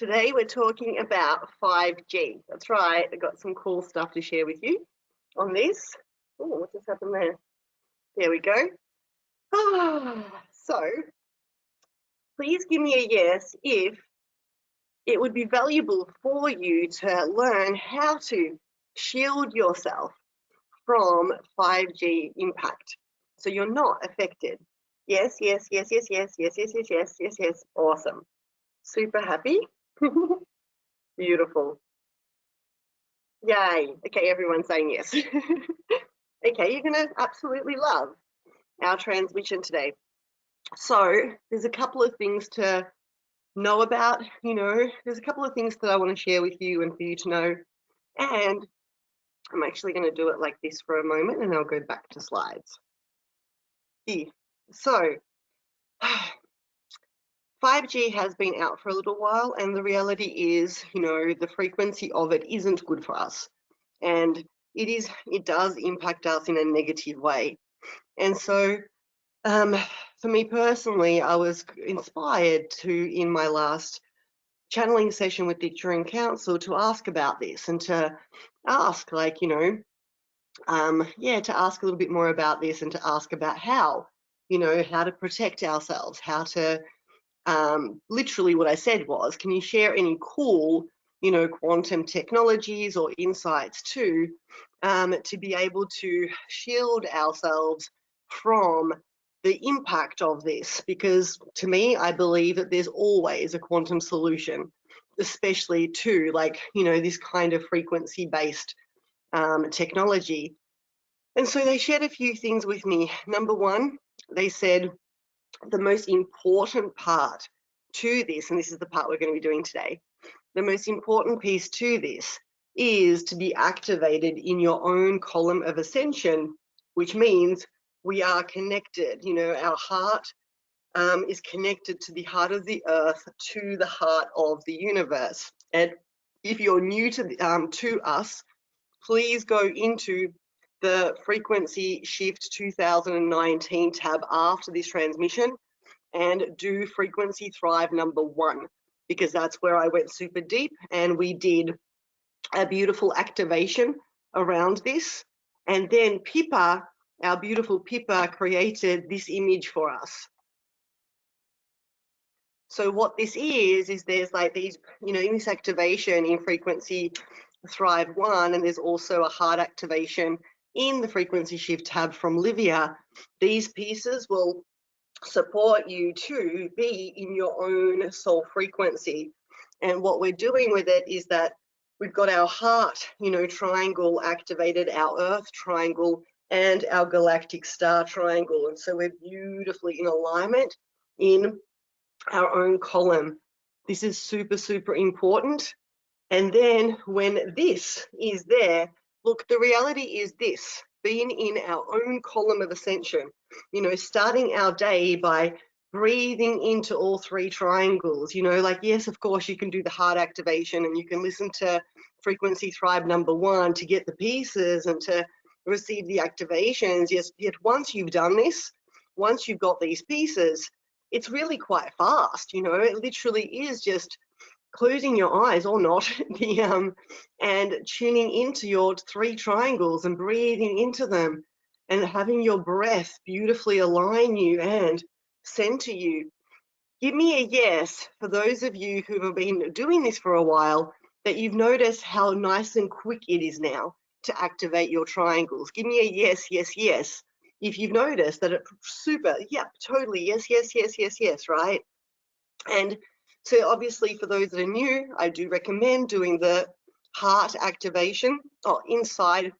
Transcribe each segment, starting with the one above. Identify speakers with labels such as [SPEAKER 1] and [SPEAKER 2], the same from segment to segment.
[SPEAKER 1] Today we're talking about 5G. That's right, I've got some cool stuff to share with you on this. Oh, what just happened there? There we go. So, please give me a yes if it would be valuable for you to learn how to shield yourself from 5G impact so you're not affected. Yes, yes, yes, yes, yes, yes, yes, yes, yes, yes, yes. Awesome. Super happy. Beautiful. Yay. Okay, everyone's saying yes. Okay, you're going to absolutely love our transmission today. So there's a couple of things to know about, there's a couple of things that I want to share with you and for you to know. And I'm actually going to do it like this for a moment and I'll go back to slides. Here. So 5G has been out for a little while, and the reality is, the frequency of it isn't good for us. And it does impact us in a negative way. And so for me personally, I was inspired to, in my last channeling session with the Turing Council, to ask about this and to ask to ask a little bit more about this and to ask about how to protect ourselves, how to literally what I said was, can you share any cool, quantum technologies or insights to be able to shield ourselves from the impact of this? Because to me, I believe that there's always a quantum solution, especially to this kind of frequency-based technology. And so they shared a few things with me. Number one, they said the most important part to this, and this is the part we're going to be doing today, the most important piece to this is to be activated in your own column of ascension, which means we are connected. Our heart is connected to the heart of the earth, to the heart of the universe. And if you're new to us, please go into the Frequency Shift 2019 tab after this transmission and do Frequency Thrive number 1, because that's where I went super deep and we did a beautiful activation around this. And then Pippa, our beautiful Pippa, created this image for us. So what this is there's these, in this activation in Frequency Thrive 1, and there's also a heart activation in the Frequency Shift tab from Livia. These pieces will support you to be in your own soul frequency. And what we're doing with it is that we've got our heart, triangle activated, our earth triangle, and our galactic star triangle. And so we're beautifully in alignment in our own column. This is super, super important. And then when this is there, look, the reality is this, being in our own column of ascension, starting our day by breathing into all 3 triangles, yes, of course, you can do the heart activation and you can listen to Frequency Thrive number 1 to get the pieces and to receive the activations. Yes, yet once you've done this, once you've got these pieces, it's really quite fast, it literally is just closing your eyes or not, and tuning into your 3 triangles and breathing into them and having your breath beautifully align you and center you. Give me a yes for those of you who have been doing this for a while, that you've noticed how nice and quick it is now to activate your triangles. Give me a yes, yes, yes. If you've noticed that it's super, yeah, totally, yes, yes, yes, yes, yes, right? And so obviously for those that are new, I do recommend doing the heart activation inside,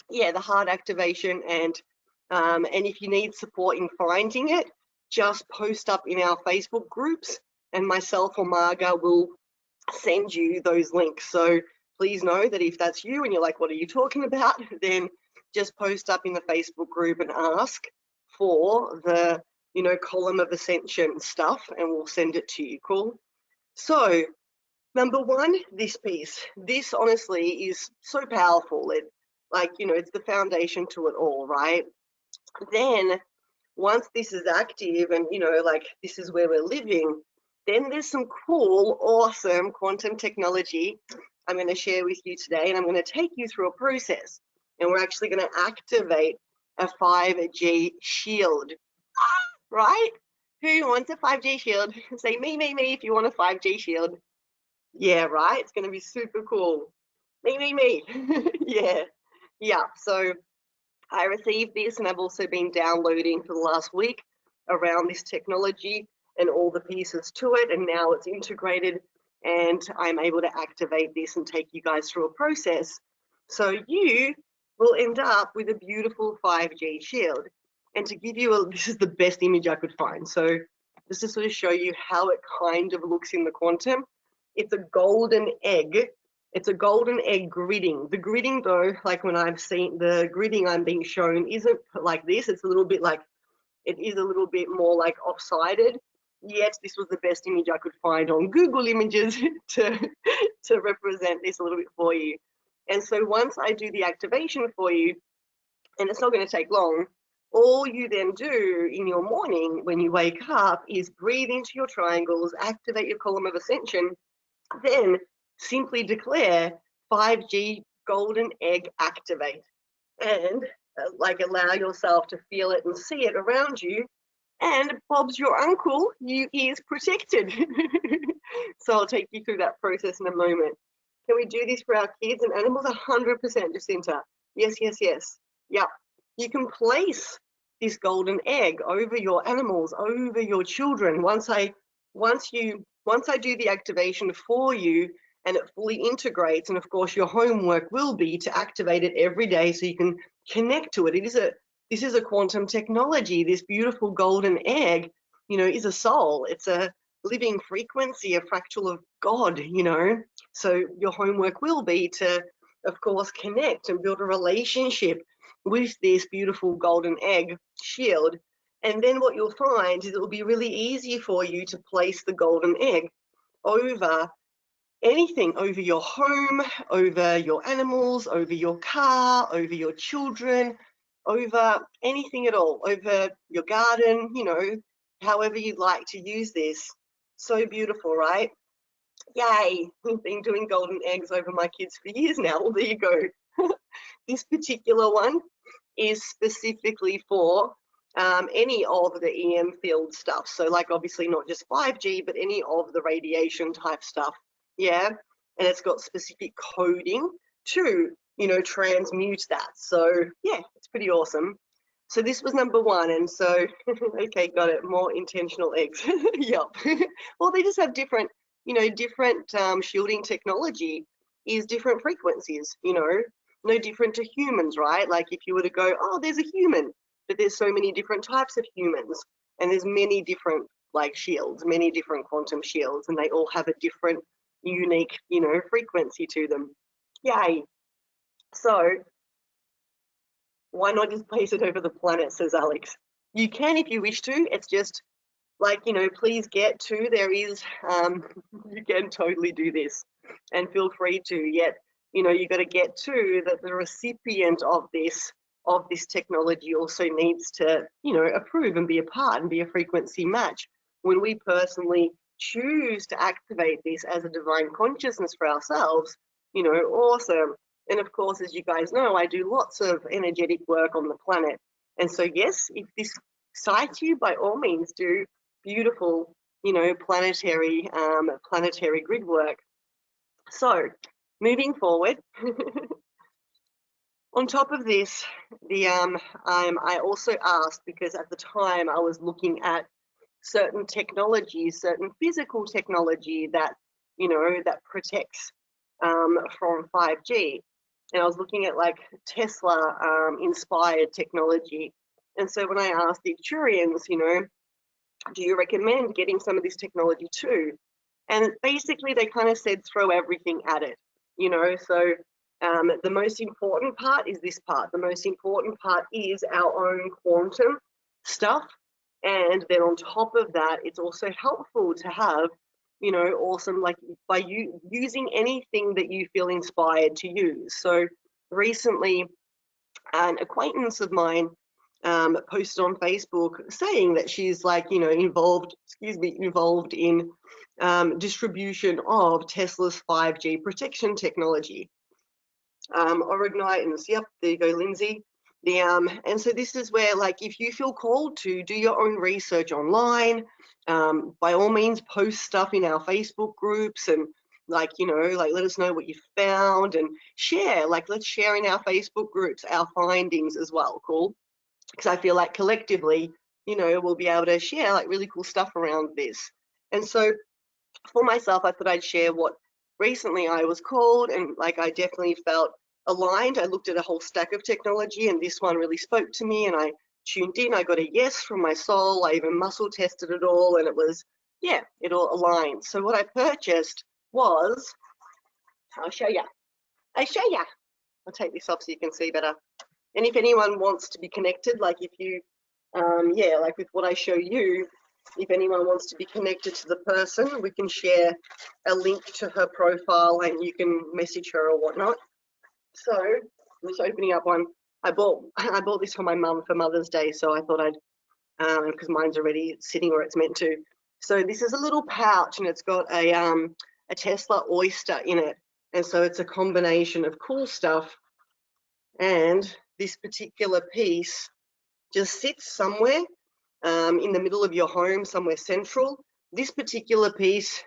[SPEAKER 1] the heart activation. And if you need support in finding it, just post up in our Facebook groups and myself or Marga will send you those links. So please know that if that's you and you're like, what are you talking about? Then just post up in the Facebook group and ask for the column of ascension stuff and we'll send it to you. Cool. So number 1, this piece, this honestly is so powerful. It's the foundation to it all, right? Then once this is active and this is where we're living, Then there's some cool, awesome quantum technology I'm going to share with you today, and I'm going to take you through a process. And we're actually going to activate a 5G shield, right? Who wants a 5G shield? Say me, if you want a 5G shield. Yeah, right? It's going to be super cool. Me. Yeah. So I received this, and I've also been downloading for the last week around this technology and all the pieces to it, and now it's integrated, and I'm able to activate this and take you guys through a process. So you will end up with a beautiful 5G shield. And to give you this is the best image I could find. So just to sort of show you how it kind of looks in the quantum, it's a golden egg. It's a golden egg gridding. The gridding, though, like when I've seen the gridding I'm being shown, isn't like this. It's a little bit like, it is a little bit more like off-sided. Yet this was the best image I could find on Google Images to represent this a little bit for you. And so once I do the activation for you, and it's not going to take long, all you then do in your morning when you wake up is breathe into your triangles, activate your column of ascension, then simply declare 5G golden egg activate, and like allow yourself to feel it and see it around you. And Bob's your uncle, you is protected. So I'll take you through that process in a moment. Can we do this for our kids and animals? 100%, Jacinta. Yes. Yep. You can place this golden egg over your animals, over your children. Once I do the activation for you and it fully integrates, and of course your homework will be to activate it every day so you can connect to it. This is a quantum technology. This beautiful golden egg, is a soul. It's a living frequency, a fractal of God, So your homework will be to, of course, connect and build a relationship with this beautiful golden egg shield. And then what you'll find is it will be really easy for you to place the golden egg over anything, over your home, over your animals, over your car, over your children, over anything at all, over your garden, however you'd like to use this. So beautiful, right? Yay, we've been doing golden eggs over my kids for years now. Well, there you go. This particular one is specifically for any of the EM field stuff. So like obviously not just 5G, but any of the radiation type stuff. Yeah, and it's got specific coding to, transmute that. So yeah, it's pretty awesome. So this was number one, and so, okay, got it, more intentional eggs. Yep. Well, they just have different, different shielding technology is different frequencies, no different to humans, right? Like if you were to go, oh, there's a human, but there's so many different types of humans, and there's many different like shields, many different quantum shields, and they all have a different unique, frequency to them. Yay. So why not just place it over the planet, says Alex. You can if you wish to. It's just like, please get to, there is, you can totally do this and feel free to, yet, you got to get to that the recipient of this technology also needs to, approve and be a part and be a frequency match. When we personally choose to activate this as a divine consciousness for ourselves, awesome. And of course, as you guys know, I do lots of energetic work on the planet. And so, yes, if this excites you, by all means, do beautiful, planetary grid work. So, moving forward, on top of this, I also asked, because at the time I was looking at certain technologies, certain physical technology that, that protects from 5G. And I was looking at like Tesla inspired technology. And so when I asked the Acturians, do you recommend getting some of this technology too? And basically they kind of said throw everything at it, so the most important part is this part. The most important part is our own quantum stuff. And then on top of that, it's also helpful to have, awesome, like by you using anything that you feel inspired to use. So recently, an acquaintance of mine posted on Facebook saying that she's like, involved in distribution of Tesla's 5G protection technology. Orignite, yep, there you go, Lindsay. And so this is where, like, if you feel called to do your own research online, by all means, post stuff in our Facebook groups and, like, you know, like, let us know what you found and share. Like, let's share in our Facebook groups our findings as well. Cool. Because I feel like collectively, you know, we'll be able to share like really cool stuff around this. And so for myself, I thought I'd share what recently I was called, and like I definitely felt aligned. I looked at a whole stack of technology and this one really spoke to me, and I tuned in. I got a yes from my soul. I even muscle tested it all, and it was, yeah, it all aligned. So what I purchased was, I'll show you. I'll take this off so you can see better. And if anyone wants to be connected, like if you, yeah, like with what I show you, if anyone wants to be connected to the person, we can share a link to her profile and you can message her or whatnot. So I'm just opening up one. I bought this for my mum for Mother's Day, so I thought I'd, because mine's already sitting where it's meant to. So this is a little pouch and it's got a Tesla oyster in it. And so it's a combination of cool stuff, and this particular piece just sits somewhere in the middle of your home, somewhere central. This particular piece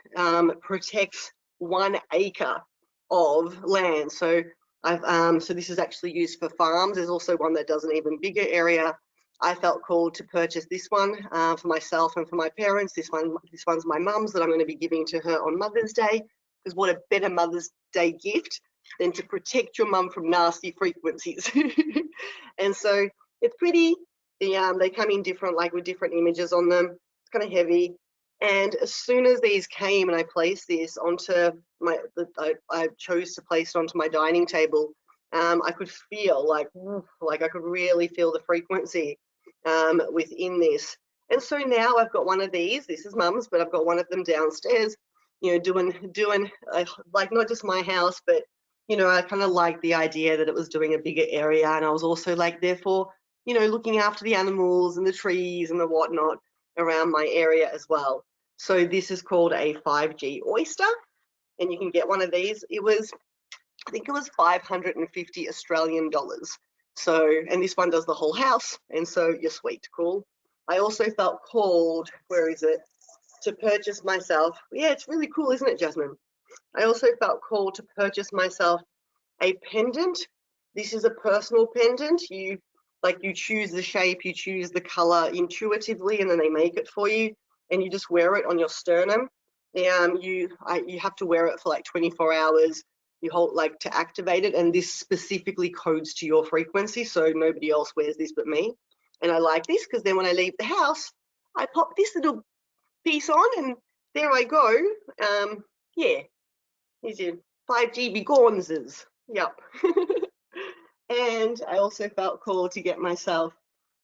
[SPEAKER 1] protects 1 acre of land. So so this is actually used for farms. There's also one that does an even bigger area. I felt called to purchase this one for myself and for my parents. This one's my mum's that I'm going to be giving to her on Mother's Day. Because what a better Mother's Day gift than to protect your mum from nasty frequencies. And so it's pretty. They come in different, like with different images on them. It's kind of heavy. And as soon as these came and I placed this onto my, I chose to place it onto my dining table, I could feel like I could really feel the frequency within this. And so now I've got one of these. This is mum's, but I've got one of them downstairs, you know, doing like not just my house, but, you know, I kind of like the idea that it was doing a bigger area. And I was also like, therefore, you know, looking after the animals and the trees and the whatnot around my area as well. So this is called a 5G oyster, and you can get one of these. It was, I think it was 550 Australian dollars. So, and this one does the whole house, and so you're sweet, cool. I also felt called, where is it, to purchase myself. Yeah, it's really cool, isn't it, Jasmine? I also felt called to purchase myself a pendant. This is a personal pendant. You choose the shape, you choose the color intuitively, and then they make it for you, and you just wear it on your sternum. You have to wear it for like 24 hours. You hold like to activate it, and this specifically codes to your frequency, so nobody else wears this but me. And I like this because then when I leave the house, I pop this little piece on, and there I go. Yeah, here's your 5G Gonzes. Yep. And I also felt called to get myself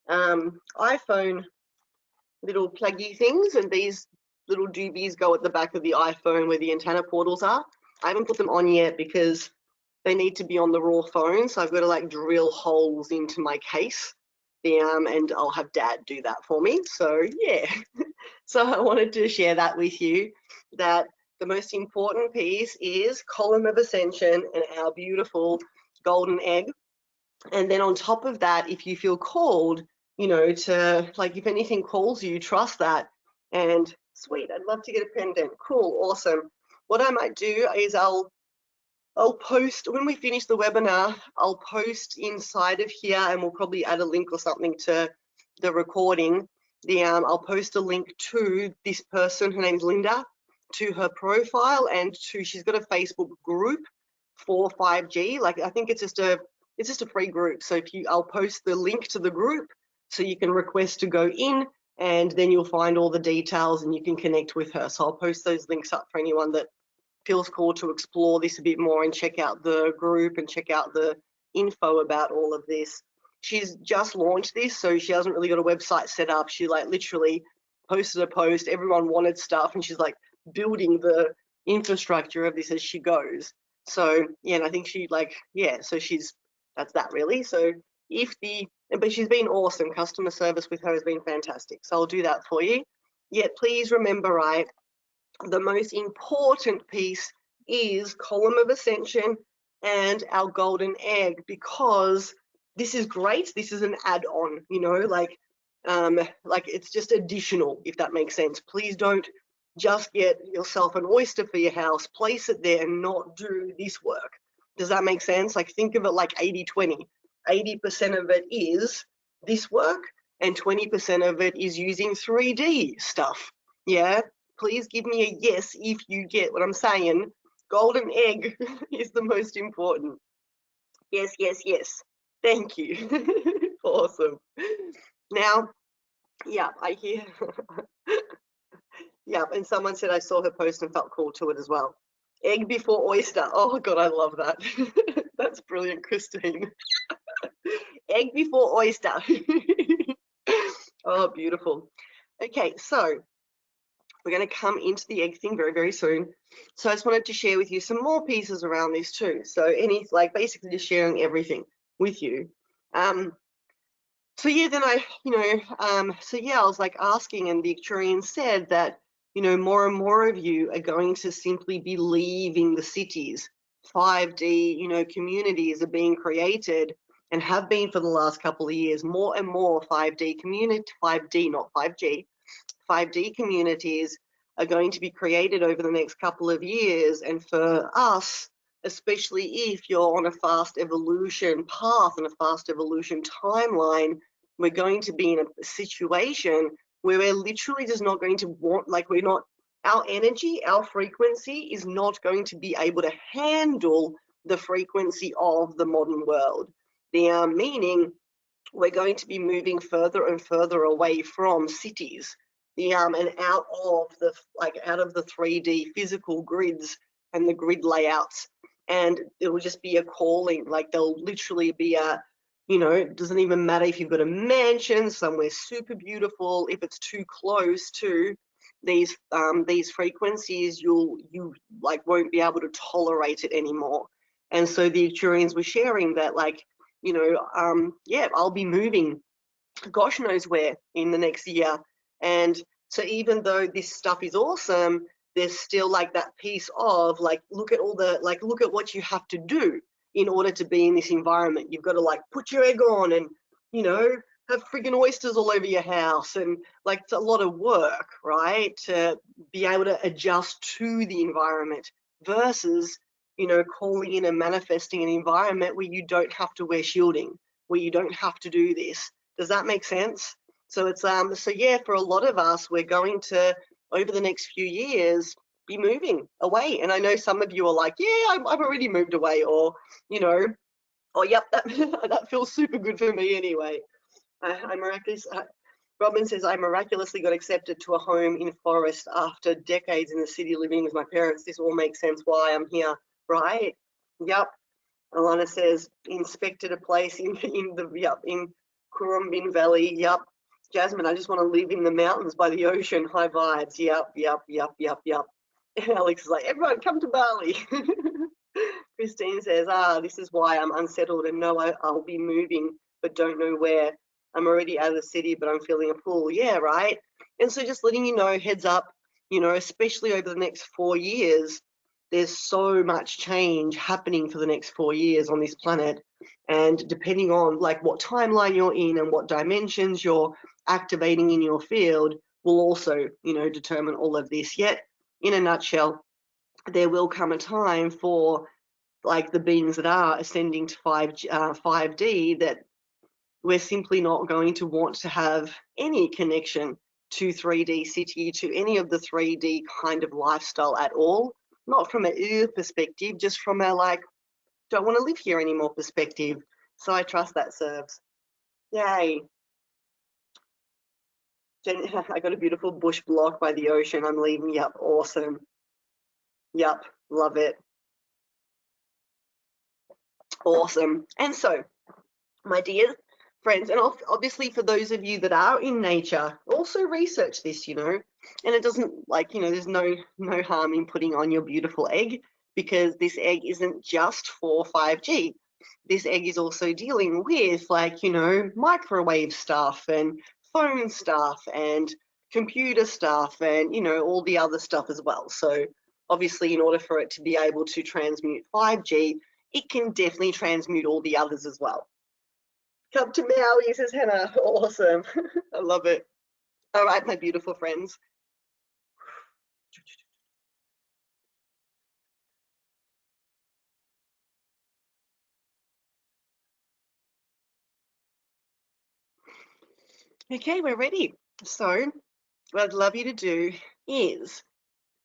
[SPEAKER 1] iPhone little pluggy things, and these little doobies go at the back of the iPhone where the antenna portals are. I haven't put them on yet because they need to be on the raw phone, so I've got to like drill holes into my case, and I'll have Dad do that for me. So yeah, so I wanted to share that with you, that the most important piece is column of ascension and our beautiful golden egg. And then on top of that, if you feel called, you know, to like, if anything calls you, trust that. And sweet, I'd love to get a pendant. Cool, awesome. What I might do is I'll post, when we finish the webinar, I'll post inside of here, and we'll probably add a link or something to the recording. I'll post a link to this person, her name's Linda, to her profile, and she's got a Facebook group for 5G. Like, I think it's just a free group. So I'll post the link to the group so you can request to go in, and then you'll find all the details and you can connect with her. So I'll post those links up for anyone that feels called to explore this a bit more and check out the group and check out the info about all of this. She's just launched this, so she hasn't really got a website set up. She like literally posted a post, everyone wanted stuff, and she's like building the infrastructure of this as she goes. So yeah, and I think she like, yeah, so that's that really. So but she's been awesome. Customer service with her has been fantastic. So I'll do that for you. Yeah, please remember, right, the most important piece is column of ascension and our golden egg, because this is great. This is an add-on, you know, like it's just additional, if that makes sense. Please don't just get yourself an oyster for your house, place it there and not do this work. Does that make sense? Like, think of it like 80-20. 80% of it is this work and 20% of it is using 3D stuff. Yeah, please give me a yes if you get what I'm saying. Golden egg is the most important. Yes, yes, yes. Thank you. Awesome. Now, yeah, I hear. Yeah, and someone said I saw her post and felt cool to it as well. Egg before oyster. Oh God, I love that. That's brilliant, Christine. Egg before oyster. Oh, beautiful. Okay, so we're going to come into the egg thing very, very soon. So I just wanted to share with you some more pieces around this too. So basically just sharing everything with you. So yeah, then I was like asking, and the Actuarian said that, more and more of you are going to simply be leaving the cities. 5D, communities are being created and have been for the last couple of years. More and more 5D community, 5D, not 5G, 5D communities are going to be created over the next couple of years. And for us, especially if you're on a fast evolution path and a fast evolution timeline, we're going to be in a situation where we're literally just not going to want, our energy, our frequency is not going to be able to handle the frequency of the modern world. Meaning we're going to be moving further and further away from cities, and out of the 3D physical grids and the grid layouts. And it will just be a calling, like there'll literally be it doesn't even matter if you've got a mansion somewhere super beautiful. If it's too close to these frequencies, you won't be able to tolerate it anymore. And so the Actuarians were sharing that, I'll be moving gosh knows where in the next year. And so even though this stuff is awesome, there's still that piece of look at what you have to do in order to be in this environment. You've got to put your egg on and have friggin' oysters all over your house, and it's a lot of work, right, to be able to adjust to the environment versus calling in and manifesting an environment where you don't have to wear shielding, where you don't have to do this. Does that make sense? So it's for a lot of us, we're going to, over the next few years, be moving away. And I know some of you are like, yeah, I've already moved away, or oh yep, that feels super good for me anyway. Robin says, I miraculously got accepted to a home in forest after decades in the city living with my parents. This all makes sense why I'm here, right? Yep. Alana says, inspected a place in Currumbin Valley. Yep. Jasmine, I just want to live in the mountains by the ocean. High vibes. Yep. Alex is like, everyone come to Bali. Christine says, this is why I'm unsettled and know I'll be moving, but don't know where. I'm already out of the city, but I'm feeling a pull. Yeah, right. And so just letting you know, heads up, especially over the next 4 years, there's so much change happening for the next 4 years on this planet. And depending on what timeline you're in and what dimensions you're activating in your field will also, determine all of this. Yet, in a nutshell, there will come a time for the beings that are ascending to 5D that we're simply not going to want to have any connection to 3D city, to any of the 3D kind of lifestyle at all. Not from a perspective, just from a don't want to live here anymore perspective. So I trust that serves. Yay. I got a beautiful bush block by the ocean. I'm leaving. Yep, awesome. Yep, love it. Awesome. And so, my dear friends, and obviously for those of you that are in nature, also research this, and it doesn't there's no harm in putting on your beautiful egg, because this egg isn't just for 5G. This egg is also dealing with microwave stuff and phone stuff and computer stuff and, all the other stuff as well. So obviously, in order for it to be able to transmute 5G, it can definitely transmute all the others as well. Come to Maui, says Hannah. Awesome. I love it. All right, my beautiful friends. Okay, we're ready. So what I'd love you to do is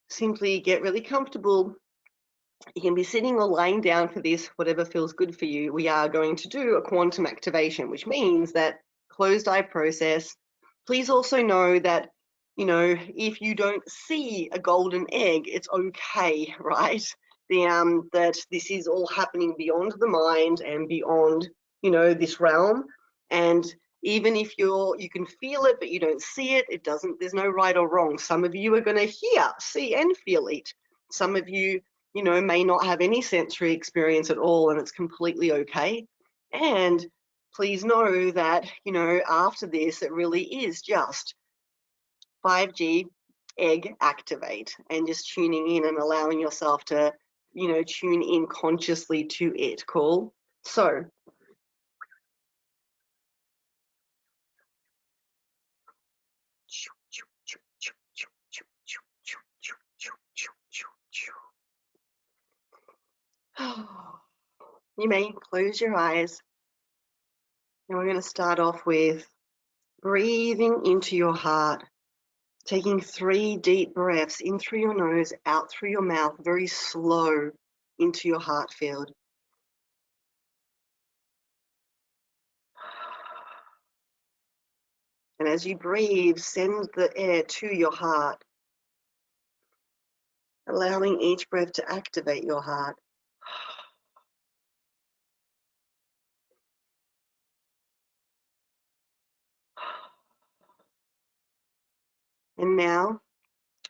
[SPEAKER 1] simply get really comfortable. You can be sitting or lying down for this, whatever feels good for you. We are going to do a quantum activation, which means that closed eye process. Please also know that, if you don't see a golden egg, it's okay, right? That this is all happening beyond the mind and beyond, this realm. And even if you can feel it, but you don't see it, there's no right or wrong. Some of you are going to hear, see, and feel it. Some of you, may not have any sensory experience at all, and it's completely okay. And please know that, after this, it really is just 5G egg activate and just tuning in and allowing yourself to, tune in consciously to it. Cool? So, you may close your eyes, and we're going to start off with breathing into your heart, taking 3 deep breaths in through your nose, out through your mouth, very slow into your heart field. And as you breathe, send the air to your heart, allowing each breath to activate your heart. And now,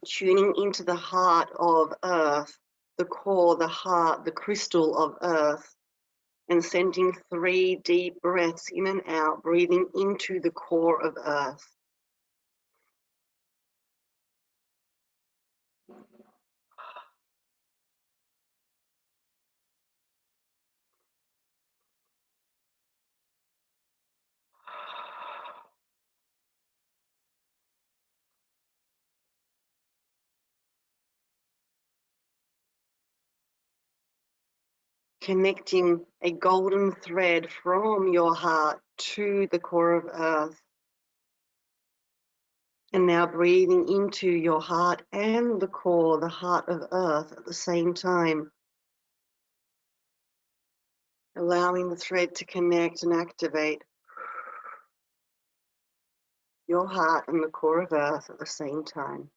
[SPEAKER 1] tuning into the heart of Earth, the core, the heart, the crystal of Earth, and sending 3 deep breaths in and out, breathing into the core of Earth. Connecting a golden thread from your heart to the core of Earth. And now breathing into your heart and the core, the heart of Earth at the same time. Allowing the thread to connect and activate your heart and the core of Earth at the same time.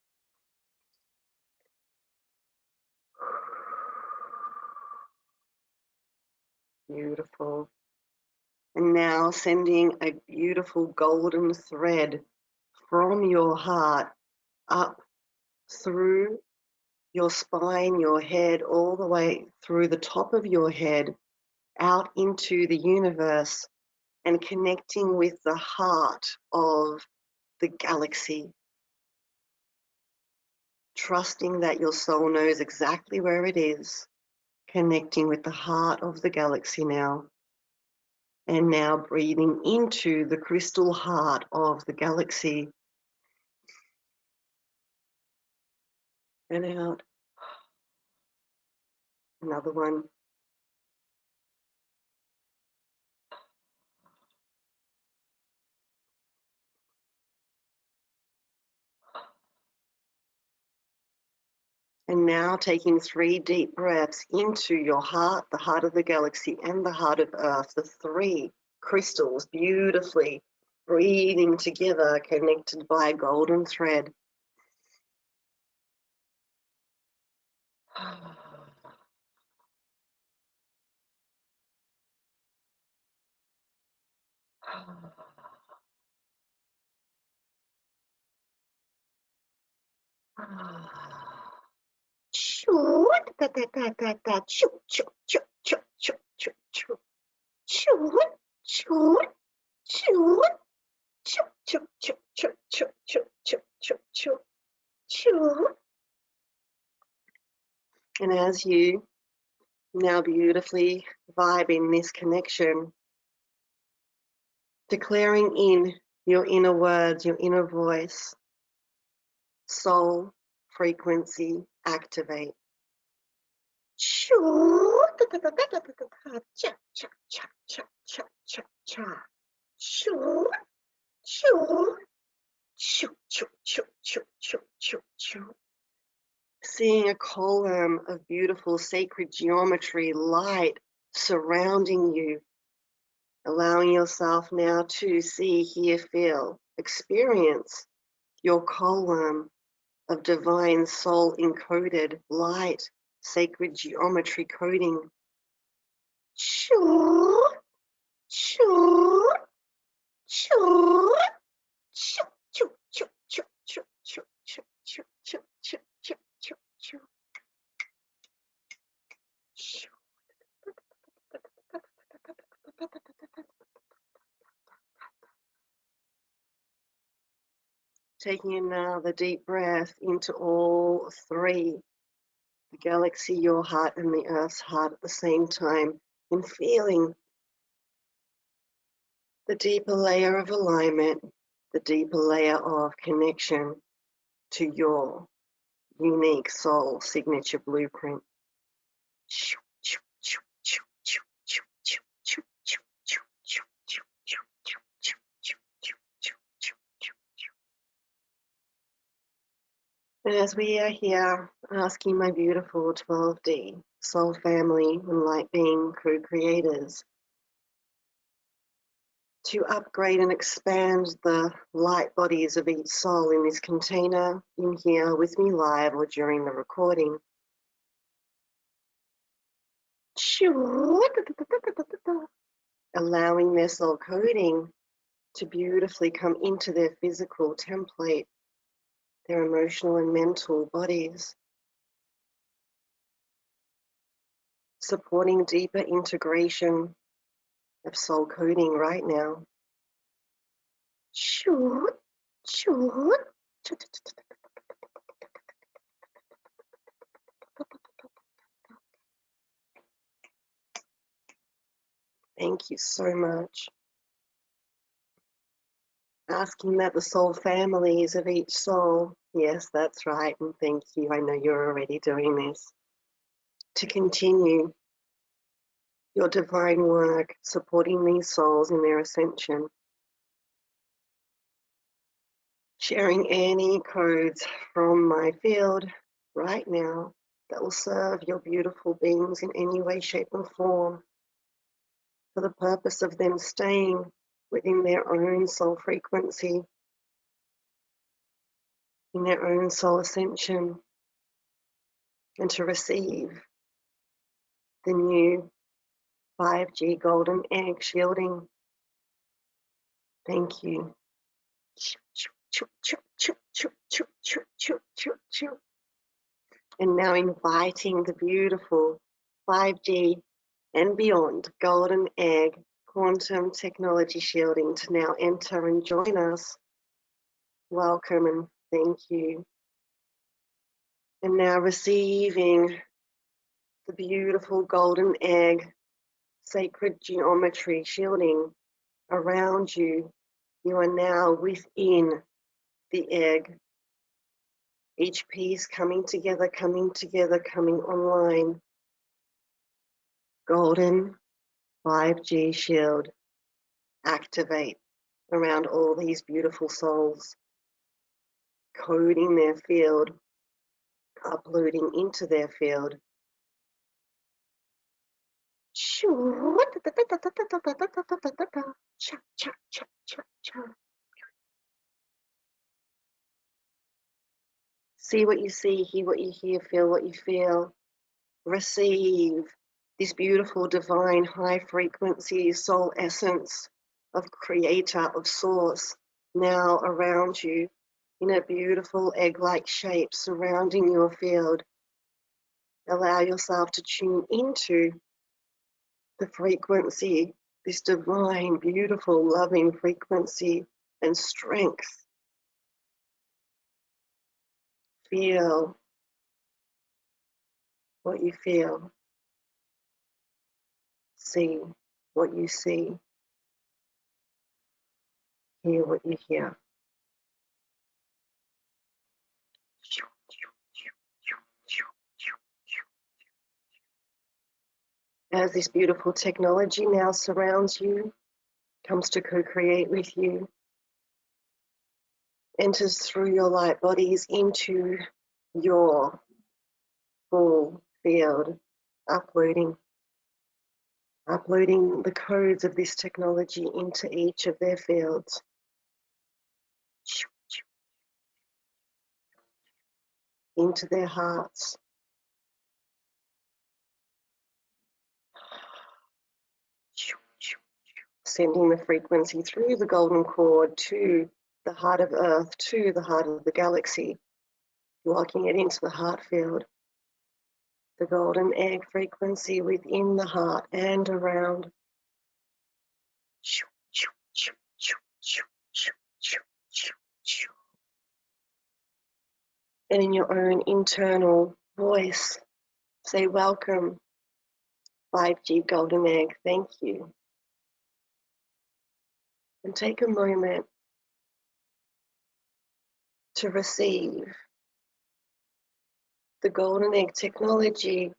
[SPEAKER 1] Beautiful. And now sending a beautiful golden thread from your heart up through your spine, your head, all the way through the top of your head, out into the universe, and connecting with the heart of the galaxy. Trusting that your soul knows exactly where it is, connecting with the heart of the galaxy now. And now breathing into the crystal heart of the galaxy. And out. Another one. And now taking 3 deep breaths into your heart, the heart of the galaxy, and the heart of Earth, the 3 crystals beautifully breathing together, connected by a golden thread. choo, choo, choo. And as you now beautifully vibe in this connection, declaring in your inner words, your inner voice, soul frequency activate. Choo, cha, cha, cha, cha, cha, cha, cha. Choo, choo, choo, choo, choo, choo, choo, choo, choo. Seeing a column of beautiful sacred geometry, light surrounding you, allowing yourself now to see, hear, feel, experience your column of divine soul encoded light, sacred geometry coding. Choo, choo, choo, choo, choo, choo, choo, choo, choo, choo, choo, choo, choo, choo, choo, choo. Taking another deep breath into all three, the galaxy, your heart, and the earth's heart at the same time, and feeling the deeper layer of alignment, the deeper layer of connection to your unique soul signature blueprint. And as we are here asking my beautiful 12D soul family and light being co-creators to upgrade and expand the light bodies of each soul in this container, in here with me live or during the recording. Allowing their soul coding to beautifully come into their physical template, their emotional and mental bodies, supporting deeper integration of soul coding right now. Thank you so much. Asking that the soul families of each soul, yes, that's right, and thank you, I know you're already doing this, to continue your divine work supporting these souls in their ascension. Sharing any codes from my field right now that will serve your beautiful beings in any way, shape, or form for the purpose of them staying within their own soul frequency, in their own soul ascension, and to receive the new 5G golden egg shielding. Thank you. And now inviting the beautiful 5G and beyond golden egg quantum technology shielding to now enter and join us. Welcome and thank you. And now receiving the beautiful golden egg sacred geometry shielding around you. You are now within the egg. Each piece coming together, coming online. Golden 5G shield activate around all these beautiful souls, coding their field, uploading into their field. See what you see, hear what you hear, feel what you feel. Receive this beautiful divine high frequency soul essence of creator, of source, now around you in a beautiful egg-like shape surrounding your field. Allow yourself to tune into the frequency, this divine, beautiful, loving frequency and strength Feel what you feel. See what you see. Hear what you hear. As this beautiful technology now surrounds you, comes to co-create with you, enters through your light bodies into your full field, uploading the codes of this technology into each of their fields. Into their hearts. Sending the frequency through the golden cord to the heart of Earth, to the heart of the galaxy, locking it into the heart field. The golden egg frequency within the heart and around. And in your own internal voice, say, welcome, 5G golden egg, thank you. And take a moment to receive. The golden egg technology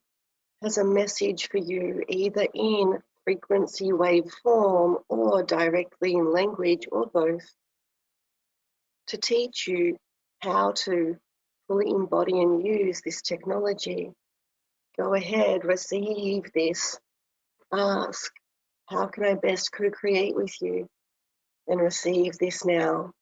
[SPEAKER 1] has a message for you, either in frequency wave form or directly in language, or both, to teach you how to fully embody and use this technology. Go ahead, receive this, ask, how can I best co-create with you? And receive this now.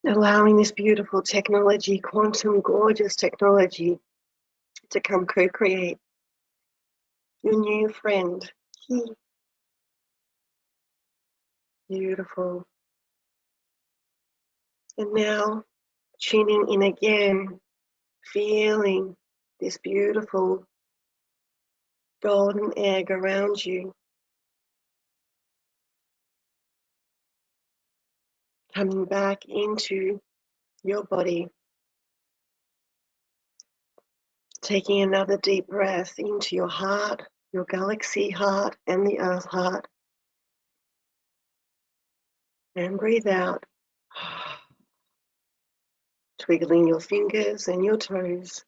[SPEAKER 1] Allowing this beautiful technology, quantum gorgeous technology, to come co-create your new friend. Beautiful. And now tuning in again, feeling this beautiful golden egg around you. Coming back into your body. Taking another deep breath into your heart, your galaxy heart, and the earth heart. And breathe out. twiggling your fingers and your toes.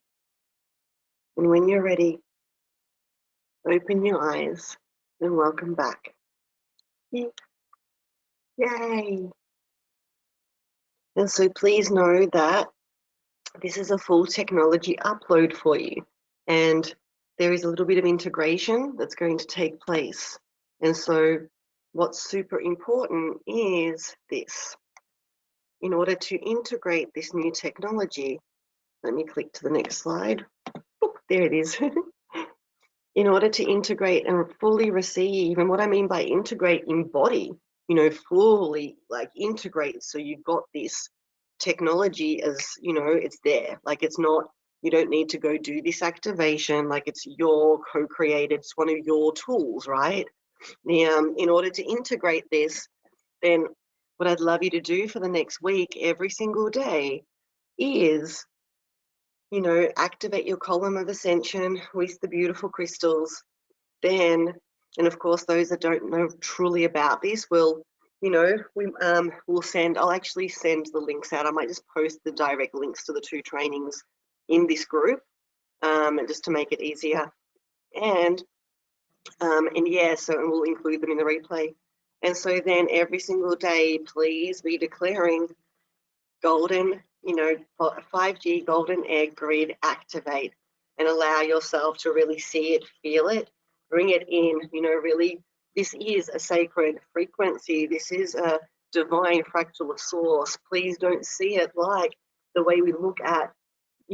[SPEAKER 1] And when you're ready, open your eyes and welcome back. Yay! And so please know that this is a full technology upload for you. And there is a little bit of integration that's going to take place. And so what's super important is this. In order to integrate this new technology, let me click to the next slide. Oop, there it is. In order to integrate and fully receive, and what I mean by integrate, embody, fully like integrate. So you've got this technology as, it's there. Like it's not, you don't need to go do this activation. Like it's your co-created, it's one of your tools, right? In order to integrate this, then what I'd love you to do for the next week, every single day, is activate your column of ascension with the beautiful crystals. Then, and of course, those that don't know truly about this will, we'll send, I'll actually send the links out. I might just post the direct links to the 2 trainings in this group, and just to make it easier. And yeah, and we'll include them in the replay. And so then every single day, please be declaring golden, 5G golden egg grid activate, and allow yourself to really see it, feel it, bring it in, really, this is a sacred frequency. This is a divine fractal of source. Please don't see it like the way we look at,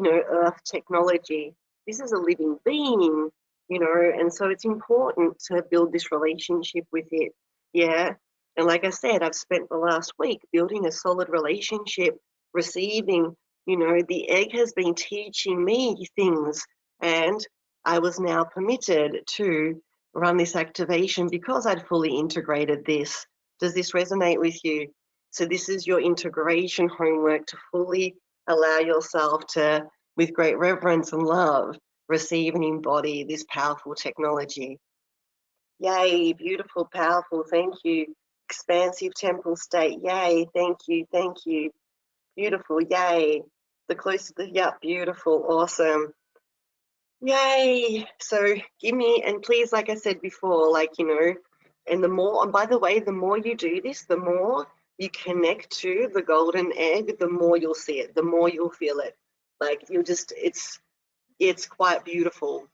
[SPEAKER 1] Earth technology. This is a living being, and so it's important to build this relationship with it. Yeah. And like I said, I've spent the last week building a solid relationship, receiving, the egg has been teaching me things, and I was now permitted to run this activation because I'd fully integrated this. Does this resonate with you? So this is your integration homework to fully allow yourself to, with great reverence and love, receive and embody this powerful technology. Yay, beautiful, powerful, thank you. Expansive temple state, yay, thank you, beautiful, yay. The closer the, yeah, beautiful, awesome. Yay. So give me, and please, like I said before, and the more, and by the way, the more you do this, the more you connect to the golden egg, the more you'll see it, the more you'll feel it. Like you'll just, it's quite beautiful.